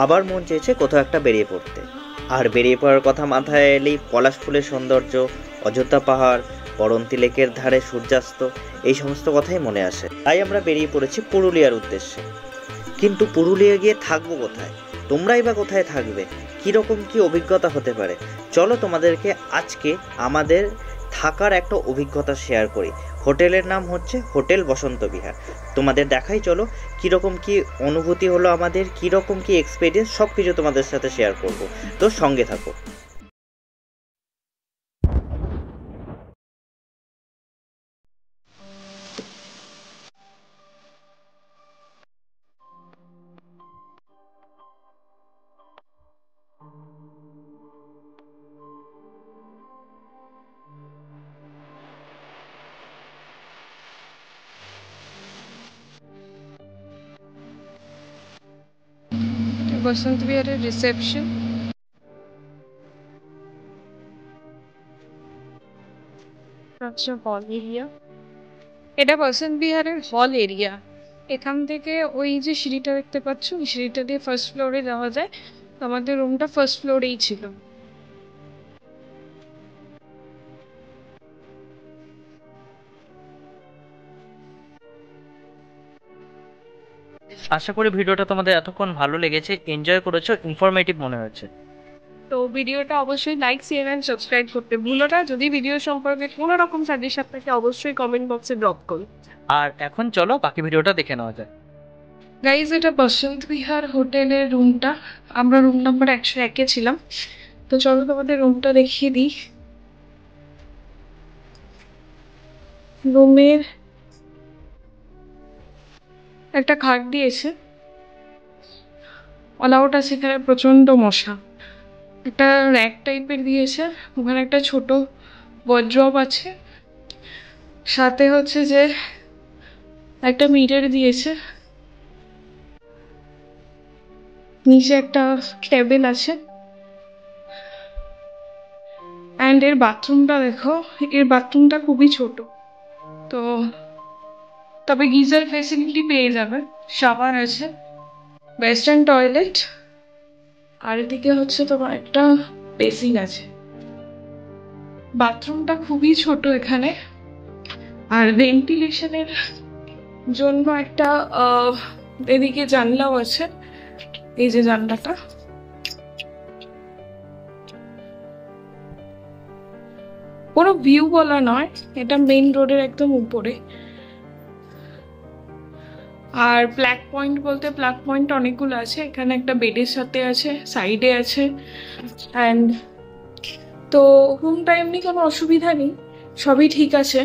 আবার মন চেয়েছে কোথাও একটা বেরিয়ে পড়তে। আর বেরিয়ে পড়ার কথা মাথায় এলেই পলাশ ফুলের সৌন্দর্য, অযোধ্যা পাহাড়, পড়ন্তি লেকের ধারে সূর্যাস্ত, এই সমস্ত কথাই মনে আসে। তাই আমরা বেরিয়ে পড়েছি পুরুলিয়ার উদ্দেশ্যে। কিন্তু পুরুলিয়া গিয়ে থাকবো কোথায়? তোমরাই বা কোথায় থাকবে? কীরকম কী অভিজ্ঞতা হতে পারে? চলো তোমাদেরকে আজকে আমাদের থাকার একটা অভিজ্ঞতা শেয়ার করি। হোটেলের নাম হচ্ছে হোটেল বসন্ত বিহার। তোমাদের দেখাই চলো কীরকম কী অনুভূতি হলো আমাদের, কীরকম কী এক্সপিরিয়েন্স, সব কিছু তোমাদের সাথে শেয়ার করব। তো সঙ্গে থাকো। বসন্ত বিহারের রিসেপশন। আচ্ছা, হল এরিয়া। এটা বসন্ত বিহারের হল এরিয়া। এখান থেকে ওই যে সিঁড়িটা দেখতে পাচ্ছ, ওই সিঁড়িটা দিয়ে ফার্স্ট ফ্লোরে যাওয়া যায়। আমাদের রুমটা ফার্স্ট ফ্লোরেই ছিল। আশা করি ভিডিওটা তোমাদের এতক্ষণ ভালো লেগেছে, এনজয় করেছো, ইনফরমেটিভ মনে হয়েছে। তো ভিডিওটা অবশ্যই লাইক, শেয়ার অ্যান্ড সাবস্ক্রাইব করতে ভুলো না। যদি ভিডিও সম্পর্কে কোনো রকম সাজেশন থাকে অবশ্যই কমেন্ট বক্সে ড্রপ করুন। আর এখন চলো বাকি ভিডিওটা দেখে নেওয়া যায়। গাইজ, এটা বসন্ত বিহার হোটেলের রুমটা। আমরা রুম নাম্বার 101-এ ছিলাম। তো চলো তোমাদের রুমটা দেখিয়ে দিই। রুমের একটা খাট দিয়েছে, অল আউট আছে, এখানে প্রচণ্ড মশা। একটা র্যাক টাইপের দিয়েছে, ওখানে একটা ছোট ওয়ার্ড্রব আছে, সাথে হচ্ছে যে একটা মিরর দিয়েছে, নিচে একটা টেবিল আছে। অ্যান্ড এর বাথরুমটা দেখো, এর বাথরুমটা খুবই ছোট। তো তবে গিজার ফেসিলিটি পেয়ে যাবে, শাওয়ার আছে, ওয়েস্টার্ন টয়লেট, আর এদিকে হচ্ছে তোমার একটা বেসিন আছে। বাথরুমটা খুবই ছোট এখানে। আর ভেন্টিলেশনের জন্য একটা এদিকে জানলাও আছে, এই যে জানলাটা। কোনো ভিউ বলা নয়, এটা মেইন রোডের একদম উপরে। আর প্লাগ পয়েন্ট বলতে প্লাগ পয়েন্ট অনেকগুলো আছে, এখানে একটা বেডের সাথে আছে, সাইডে আছে। অ্যান্ড তো রুমটা এমনি কোনো অসুবিধা নেই, সবই ঠিক আছে।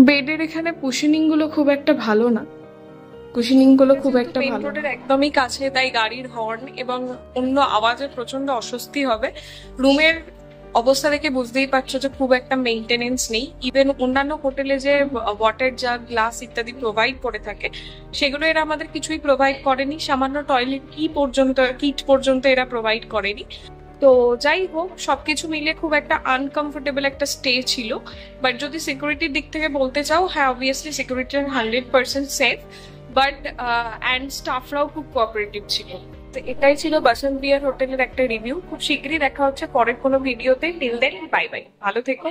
বেডের এখানে কুশনিং গুলো খুব একটা ভালো না, কুশনিং গুলো খুব একটা ভালো রোডের একদমই কাছে, তাই গাড়ির হর্ন এবং অন্য আওয়াজের প্রচন্ড অস্বস্তি হবে। রুমের অবস্থা দেখে বুঝতেই পারছো যে খুব একটা মেইনটেনেন্স নেই। ইভেন অন্যান্য হোটেলে যে ওয়াটার জাগ, গ্লাস ইত্যাদি প্রোভাইড করে থাকে, সেগুলো এরা আমাদের কিছুই প্রোভাইড করেনি। সামান্য টয়লেট কিট পর্যন্ত এরা প্রোভাইড করেনি। তো যাই হোক, সবকিছু মিলে খুব একটা আনকমফোর্টেবল একটা স্টে ছিল। বাট যদি সিকিউরিটির দিক থেকে বলতে চাও, হ্যাঁ obviously security 100% safe. But and স্টাফরাও খুব কোঅপারেটিভ ছিল। তো এটাই ছিল বসন্ত বিহার হোটেলের একটা রিভিউ। খুব শীঘ্রই দেখা হচ্ছে পরের কোনো ভিডিওতে। টিল দেন বাই বাই, ভালো থেকো।